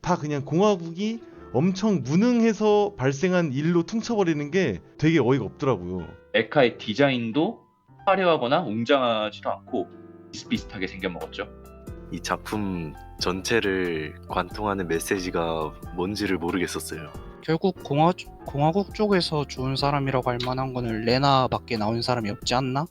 다 그냥 공화국이 엄청 무능해서 발생한 일로 퉁쳐버리는 게 되게 어이가 없더라고요. 메카의 디자인도 화려하거나 웅장하지도 않고 비슷비슷하게 생겨먹었죠. 이 작품 전체를 관통하는 메시지가 뭔지를 모르겠었어요. 결국 공화국 쪽에서 좋은 사람이라고 할 만한 거는 레나밖에 나온 사람이 없지 않나?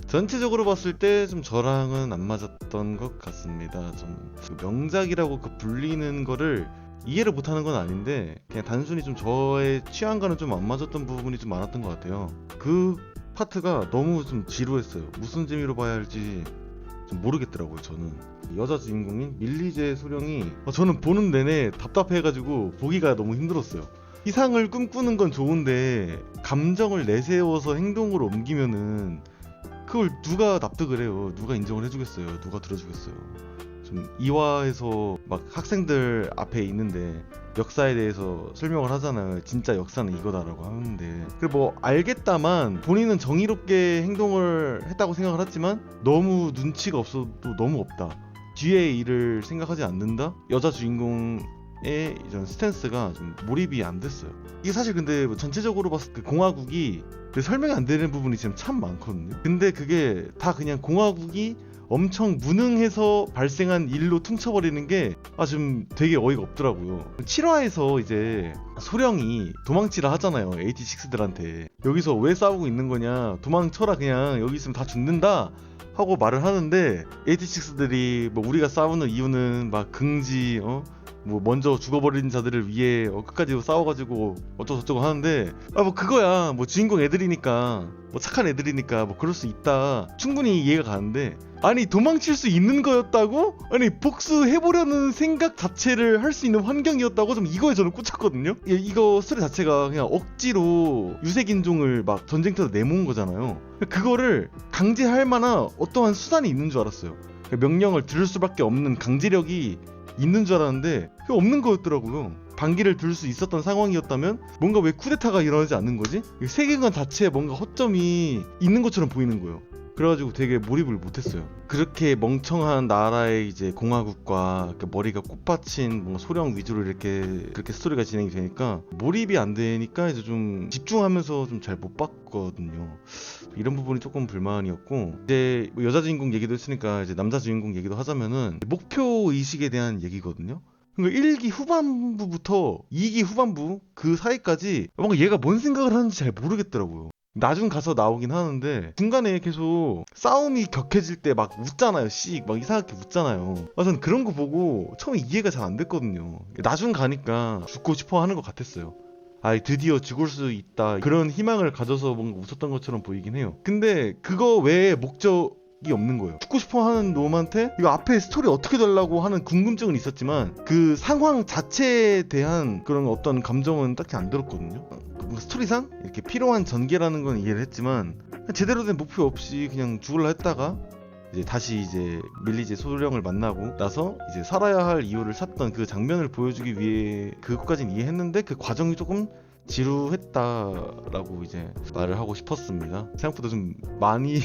전체적으로 봤을 때 좀 저랑은 안 맞았던 것 같습니다. 좀 명작이라고 불리는 거를 이해를 못하는 건 아닌데 그냥 단순히 좀 저의 취향과는 좀 안 맞았던 부분이 좀 많았던 것 같아요. 그 파트가 너무 좀 지루했어요. 무슨 재미로 봐야 할지 좀 모르겠더라고요. 저는 여자 주인공인 밀리제 소령이 저는 보는 내내 답답해가지고 보기가 너무 힘들었어요. 희상을 꿈꾸는 건 좋은데 감정을 내세워서 행동으로 옮기면은 그걸 누가 납득을 해요? 누가 인정을 해주겠어요? 누가 들어주겠어요? 좀 이화에서 막 학생들 앞에 있는데 역사에 대해서 설명을 하잖아요. 진짜 역사는 이거다라고 하는데 그리고 뭐 알겠다만 본인은 정의롭게 행동을 했다고 생각을 했지만 너무 눈치가 없어도 너무 없다. 뒤의 일을 생각하지 않는다? 여자 주인공의 이런 스탠스가 좀 몰입이 안 됐어요. 이게 사실 근데 뭐 전체적으로 봤을 때 공화국이 설명이 안 되는 부분이 지금 참 많거든요. 근데 그게 다 그냥 공화국이 엄청 무능해서 발생한 일로 퉁쳐버리는 게 좀 되게 어이가 없더라고요. 7화에서 이제 소령이 도망치라 하잖아요. 86들한테. 여기서 왜 싸우고 있는 거냐. 도망쳐라 그냥 여기 있으면 다 죽는다. 하고 말을 하는데 86들이 뭐 우리가 싸우는 이유는 막 긍지 뭐 먼저 죽어버린 자들을 위해 끝까지 싸워가지고 어쩌고저쩌고 하는데 뭐 그거야 뭐 주인공 애들이니까 뭐 착한 애들이니까 뭐 그럴 수 있다 충분히 이해가 가는데 아니 도망칠 수 있는 거였다고? 아니 복수해보려는 생각 자체를 할 수 있는 환경이었다고 좀 이거에 저는 꽂혔거든요. 이거 스토리 자체가 그냥 억지로 유색인종을 막 전쟁터에 내모은 거잖아요. 그거를 강제할 만한 어떠한 수단이 있는 줄 알았어요. 명령을 들을 수밖에 없는 강제력이 있는 줄 알았는데 그게 없는 거였더라고요. 반기를 들 수 있었던 상황이었다면 뭔가 왜 쿠데타가 일어나지 않는 거지? 세계관 자체에 뭔가 허점이 있는 것처럼 보이는 거예요. 그래가지고 되게 몰입을 못했어요. 그렇게 멍청한 나라의 이제 공화국과 이렇게 머리가 꽃받친 뭔가 소령 위주로 이렇게 그렇게 스토리가 진행이 되니까 몰입이 안 되니까 이제 좀 집중하면서 좀 잘 못 봤거든요. 이런 부분이 조금 불만이었고 이제 뭐 여자 주인공 얘기도 했으니까 이제 남자 주인공 얘기도 하자면은 목표 의식에 대한 얘기거든요. 그러니까 1기 후반부부터 2기 후반부 그 사이까지 뭔가 얘가 뭔 생각을 하는지 잘 모르겠더라고요. 나중 가서 나오긴 하는데 중간에 계속 싸움이 격해질 때 막 웃잖아요. 막 이상하게 웃잖아요. 저는 그런 거 보고 처음에 이해가 잘 안 됐거든요. 나중 가니까 죽고 싶어 하는 것 같았어요. 드디어 죽을 수 있다 그런 희망을 가져서 뭔가 웃었던 것처럼 보이긴 해요. 근데 그거 외에 목적이 없는 거예요. 죽고 싶어 하는 놈한테 이거 앞에 스토리 어떻게 되려고 하는 궁금증은 있었지만 그 상황 자체에 대한 그런 어떤 감정은 딱히 안 들었거든요. 스토리상 이렇게 필요한 전개라는 건 이해를 했지만 제대로 된 목표 없이 그냥 죽을라 했다가 이제 다시 이제 밀리제 소령을 만나고 나서 이제 살아야 할 이유를 찾던 그 장면을 보여주기 위해 그것까진 이해했는데 그 과정이 조금 지루했다라고 이제 말을 하고 싶었습니다. 생각보다 좀 많이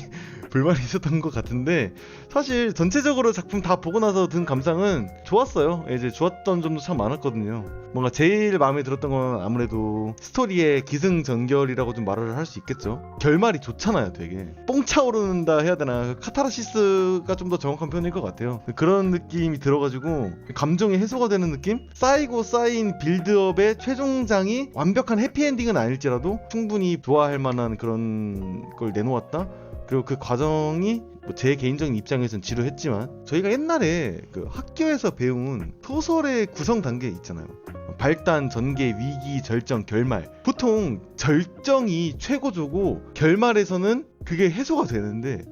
불만이 있었던 것 같은데 사실 전체적으로 작품 다 보고 나서 든 감상은 좋았어요. 이제 좋았던 점도 참 많았거든요. 뭔가 제일 마음에 들었던 건 아무래도 스토리의 기승전결이라고 좀 말을 할 수 있겠죠. 결말이 좋잖아요. 되게 뽕 차오른다 해야 되나 카타르시스가 좀 더 정확한 표현일 것 같아요. 그런 느낌이 들어가지고 감정이 해소가 되는 느낌? 쌓이고 쌓인 빌드업의 최종장이 완벽한 해피엔딩은 아닐지라도 충분히 좋아할 만한 그런 걸 내놓았다? 그리고 그 과정이 제 개인적인 입장에서는 지루했지만 저희가 옛날에 그 학교에서 배운 소설의 구성 단계 있잖아요. 발단, 전개, 위기, 절정, 결말. 보통 절정이 최고조고 결말에서는 그게 해소가 되는데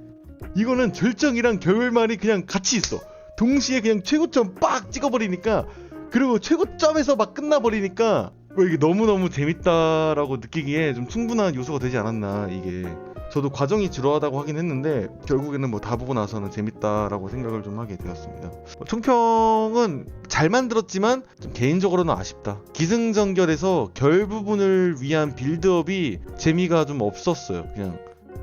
이거는 절정이랑 결말이 그냥 같이 있어. 동시에 그냥 최고점 빡 찍어버리니까 그리고 최고점에서 막 끝나버리니까 이게 너무너무 재밌다라고 느끼기에 좀 충분한 요소가 되지 않았나. 이게 저도 과정이 지루하다고 하긴 했는데 결국에는 뭐 다 보고 나서는 재밌다라고 생각을 좀 하게 되었습니다. 총평은 잘 만들었지만 좀 개인적으로는 아쉽다. 기승전결에서 결 부분을 위한 빌드업이 재미가 좀 없었어요. 그냥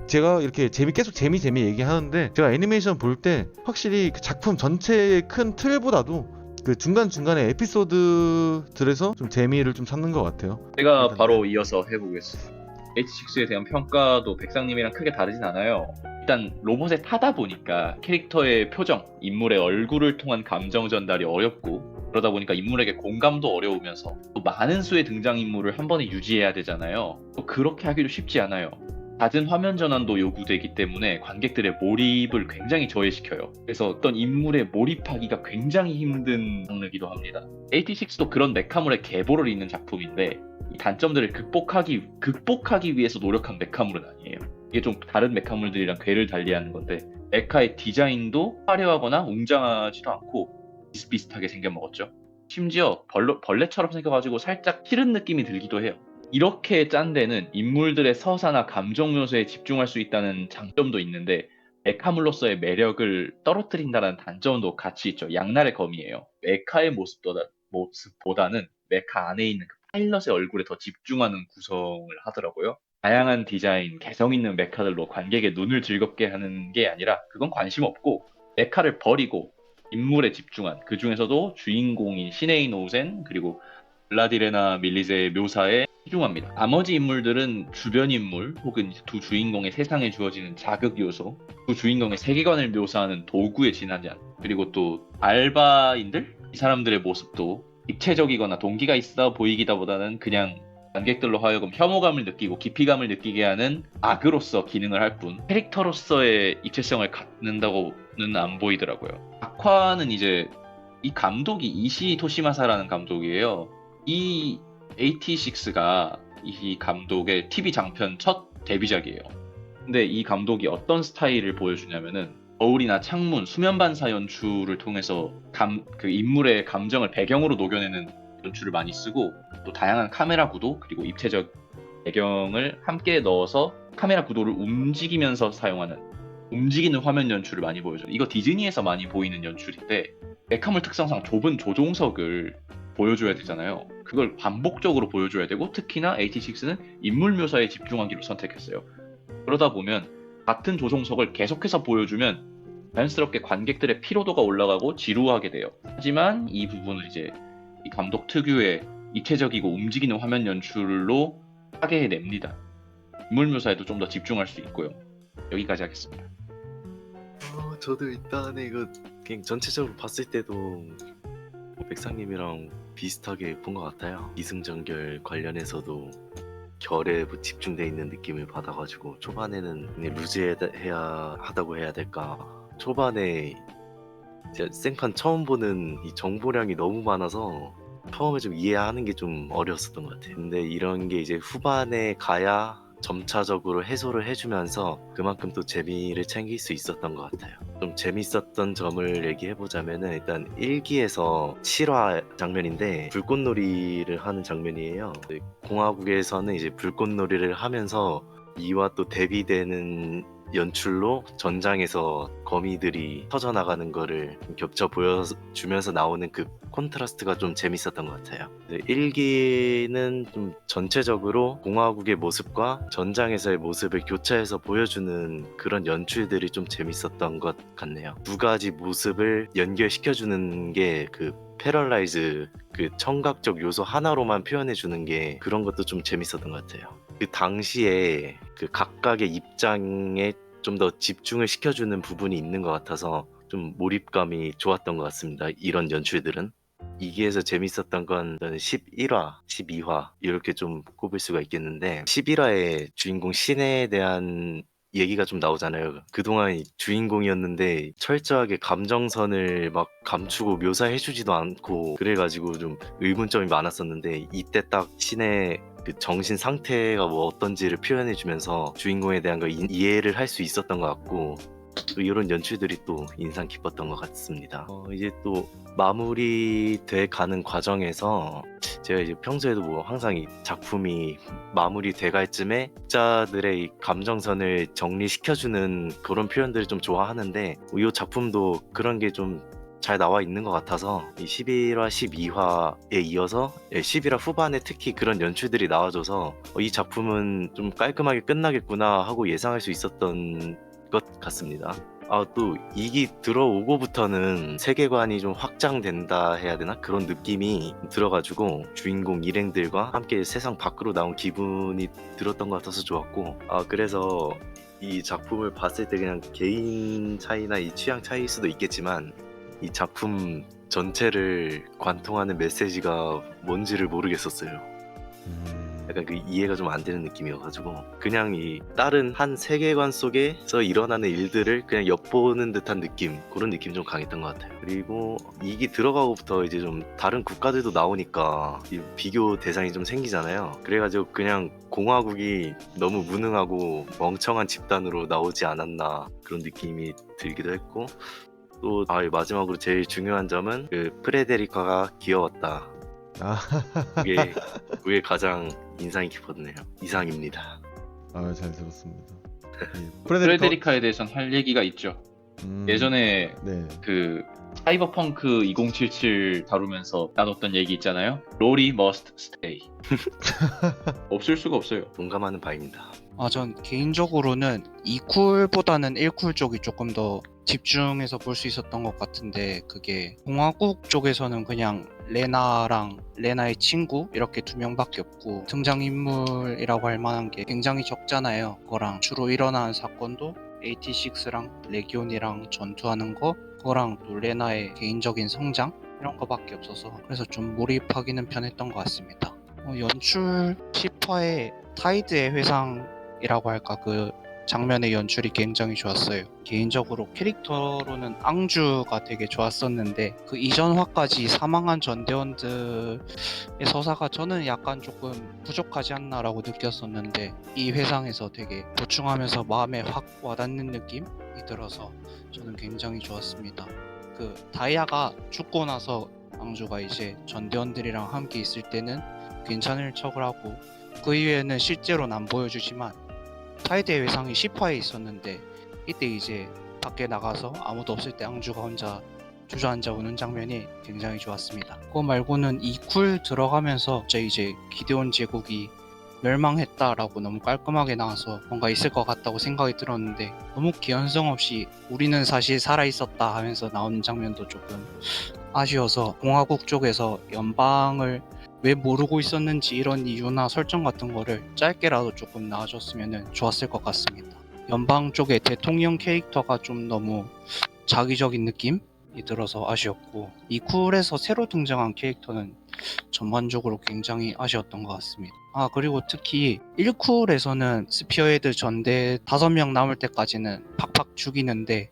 제가 이렇게 계속 재미 얘기하는데 제가 애니메이션 볼 때 확실히 그 작품 전체의 큰 틀보다도 그 중간중간에 에피소드들에서 좀 재미를 좀 찾는 것 같아요. 제가 일단 바로 이어서 해보겠습니다. H6에 대한 평가도 백상님이랑 크게 다르진 않아요. 일단 로봇에 타다 보니까 캐릭터의 표정, 인물의 얼굴을 통한 감정 전달이 어렵고, 그러다 보니까 인물에게 공감도 어려우면서 또 많은 수의 등장인물을 한 번에 유지해야 되잖아요. 또 그렇게 하기도 쉽지 않아요. 낮은 화면 전환도 요구되기 때문에 관객들의 몰입을 굉장히 저해시켜요. 그래서 어떤 인물에 몰입하기가 굉장히 힘든 장르기도 합니다. 86도 그런 메카물의 계보를 잇는 작품인데, 이 단점들을 극복하기 위해서 노력한 메카물은 아니에요. 이게 좀 다른 메카물들이랑 궤를 달리하는 건데, 메카의 디자인도 화려하거나 웅장하지도 않고 비슷비슷하게 생겨먹었죠. 심지어 벌레처럼 생겨가지고 살짝 싫은 느낌이 들기도 해요. 이렇게 짠 데는 인물들의 서사나 감정 묘사에 집중할 수 있다는 장점도 있는데, 메카물로서의 매력을 떨어뜨린다는 단점도 같이 있죠. 양날의 검이에요. 메카의 모습보다는 메카 안에 있는 그 파일럿의 얼굴에 더 집중하는 구성을 하더라고요. 다양한 디자인, 개성 있는 메카들로 관객의 눈을 즐겁게 하는 게 아니라 그건 관심 없고, 메카를 버리고 인물에 집중한, 그 중에서도 주인공인 시네인 오센 그리고 블라디레나 밀리제의 묘사에 집중합니다. 나머지 인물들은 주변 인물 혹은 두 주인공의 세상에 주어지는 자극 요소, 두 주인공의 세계관을 묘사하는 도구에 지나지 않, 그리고 또 알바인들? 이 사람들의 모습도 입체적이거나 동기가 있어 보이기보다는 그냥 관객들로 하여금 혐오감을 느끼고 깊이감을 느끼게 하는 악으로서 기능을 할 뿐, 캐릭터로서의 입체성을 갖는다고는 안 보이더라고요. 악화는 이제 이 감독이 이시 토시마사라는 감독이에요. 이 86가 이 감독의 TV 장편 첫 데뷔작이에요. 근데 이 감독이 어떤 스타일을 보여주냐면은 거울이나 창문, 수면 반사 연출을 통해서 그 인물의 감정을 배경으로 녹여내는 연출을 많이 쓰고, 또 다양한 카메라 구도 그리고 입체적 배경을 함께 넣어서 카메라 구도를 움직이면서 사용하는 움직이는 화면 연출을 많이 보여줘요. 이거 디즈니에서 많이 보이는 연출인데, 메카물 특성상 좁은 조종석을 보여줘야 되잖아요. 그걸 반복적으로 보여줘야 되고, 특히나 86는 인물 묘사에 집중하기로 선택했어요. 그러다 보면 같은 조종석을 계속해서 보여주면 자연스럽게 관객들의 피로도가 올라가고 지루하게 돼요. 하지만 이 부분을 이제 이 감독 특유의 입체적이고 움직이는 화면 연출로 하게 해냅니다. 인물 묘사에도 좀 더 집중할 수 있고요. 여기까지 하겠습니다. 저도 일단 이거 그냥 전체적으로 봤을 때도 뭐 백상님이랑 비슷하게 본 것 같아요. 이승전결 관련해서도 결에 뭐 집중돼 있는 느낌을 받아가지고 초반에는 그냥 루즈해야 하다고 해야 될까. 초반에 진짜 생판 처음 보는 이 정보량이 너무 많아서 처음에 좀 이해하는 게 좀 어려웠었던 것 같아요. 근데 이런 게 이제 후반에 가야 점차적으로 해소를 해주면서 그만큼 또 재미를 챙길 수 있었던 것 같아요. 좀 재밌었던 점을 얘기해보자면은 일단 1기에서 실화 장면인데 불꽃놀이를 하는 장면이에요. 공화국에서는 이제 불꽃놀이를 하면서 이와 또 대비되는 연출로 전장에서 거미들이 터져나가는 거를 겹쳐 보여주면서 나오는 그 콘트라스트가 좀 재밌었던 것 같아요. 1기는 좀 전체적으로 공화국의 모습과 전장에서의 모습을 교차해서 보여주는 그런 연출들이 좀 재밌었던 것 같네요. 두 가지 모습을 연결시켜주는 게 그 패럴라이즈, 그 청각적 요소 하나로만 표현해주는 게, 그런 것도 좀 재밌었던 것 같아요. 그 당시에 그 각각의 입장에 좀 더 집중을 시켜주는 부분이 있는 것 같아서 좀 몰입감이 좋았던 것 같습니다. 이런 연출들은. 2기에서 재밌었던 건 저는 11화, 12화 이렇게 좀 꼽을 수가 있겠는데, 11화의 주인공 신에 대한 얘기가 좀 나오잖아요. 그동안 주인공이었는데 철저하게 감정선을 막 감추고 묘사해주지도 않고 그래가지고 좀 의문점이 많았었는데, 이때 딱 신의 그 정신 상태가 뭐 어떤지를 표현해주면서 주인공에 대한 걸 이해를 할 수 있었던 것 같고, 또 이런 연출들이 또 인상 깊었던 것 같습니다. 이제 또 마무리돼 가는 과정에서 제가 이제 평소에도 뭐 항상 이 작품이 마무리돼 갈 쯤에 독자들의 이 감정선을 정리시켜주는 그런 표현들을 좀 좋아하는데, 이 작품도 그런 게 좀 잘 나와 있는 것 같아서 이 11화, 12화에 이어서 11화 후반에 특히 그런 연출들이 나와줘서 이 작품은 좀 깔끔하게 끝나겠구나 하고 예상할 수 있었던 것 같습니다. 또 2기 들어오고부터는 세계관이 좀 확장된다 해야 되나? 그런 느낌이 들어가지고 주인공 일행들과 함께 세상 밖으로 나온 기분이 들었던 것 같아서 좋았고, 그래서 이 작품을 봤을 때 그냥 개인 차이나 이 취향 차이일 수도 있겠지만 이 작품 전체를 관통하는 메시지가 뭔지를 모르겠었어요. 약간 그 이해가 좀 안 되는 느낌이어가지고 그냥 이 다른 한 세계관 속에서 일어나는 일들을 그냥 엿보는 듯한 느낌, 그런 느낌이 좀 강했던 것 같아요. 그리고 2기 들어가고부터 이제 좀 다른 국가들도 나오니까 이 비교 대상이 좀 생기잖아요. 그래가지고 그냥 공화국이 너무 무능하고 멍청한 집단으로 나오지 않았나 그런 느낌이 들기도 했고, 또 마지막으로 제일 중요한 점은 그 프레데리카가 귀여웠다. 아, 그게 가장 인상이 깊었네요. 이상입니다. 잘 들었습니다. 프레데리카에 대해서는 할 얘기가 있죠. 예전에 네. 그 사이버펑크 2077 다루면서 나눴던 얘기 있잖아요. 롤이 must stay. 없을 수가 없어요. 동감하는 바입니다. 전 개인적으로는 2쿨보다는 1쿨 쪽이 조금 더 집중해서 볼 수 있었던 것 같은데, 그게 공화국 쪽에서는 그냥 레나랑 레나의 친구 이렇게 두 명밖에 없고 등장인물이라고 할 만한 게 굉장히 적잖아요. 그거랑 주로 일어나는 사건도 AT6랑 레기온이랑 전투하는 거, 그거랑 또 레나의 개인적인 성장 이런 거밖에 없어서 그래서 좀 몰입하기는 편했던 것 같습니다. 연출 10화에 타이드의 회상이라고 할까, 그 장면의 연출이 굉장히 좋았어요. 개인적으로 캐릭터로는 앙주가 되게 좋았었는데 그 이전 화까지 사망한 전대원들의 서사가 저는 약간 조금 부족하지 않나라고 느꼈었는데, 이 회상에서 되게 보충하면서 마음에 확 와닿는 느낌이 들어서 저는 굉장히 좋았습니다. 그 다이아가 죽고 나서 앙주가 이제 전대원들이랑 함께 있을 때는 괜찮을 척을 하고, 그 이후에는 실제로는 안 보여주지만 타이드의 회상이 10화에 있었는데 이때 이제 밖에 나가서 아무도 없을 때 앙주가 혼자 주저앉아 우는 장면이 굉장히 좋았습니다. 그거 말고는 2쿨 들어가면서 이제 기데온 제국이 멸망했다라고 너무 깔끔하게 나와서 뭔가 있을 것 같다고 생각이 들었는데, 너무 기현성 없이 우리는 사실 살아있었다 하면서 나오는 장면도 조금 아쉬워서 공화국 쪽에서 연방을 왜 모르고 있었는지 이런 이유나 설정 같은 거를 짧게라도 조금 나와줬으면 좋았을 것 같습니다. 연방 쪽의 대통령 캐릭터가 좀 너무 자기적인 느낌이 들어서 아쉬웠고, 이 쿨에서 새로 등장한 캐릭터는 전반적으로 굉장히 아쉬웠던 것 같습니다. 그리고 특히 1쿨에서는 스피어헤드 전대 5명 남을 때까지는 팍팍 죽이는데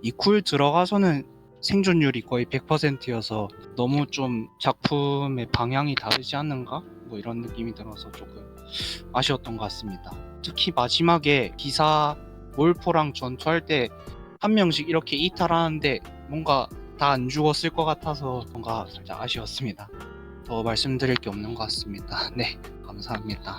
2쿨 들어가서는 생존율이 거의 100%여서 너무 좀 작품의 방향이 다르지 않는가? 뭐 이런 느낌이 들어서 조금 아쉬웠던 것 같습니다. 특히 마지막에 기사 몰포랑 전투할 때 한 명씩 이렇게 이탈하는데 뭔가 다 안 죽었을 것 같아서 뭔가 살짝 아쉬웠습니다. 더 말씀드릴 게 없는 것 같습니다. 네, 감사합니다.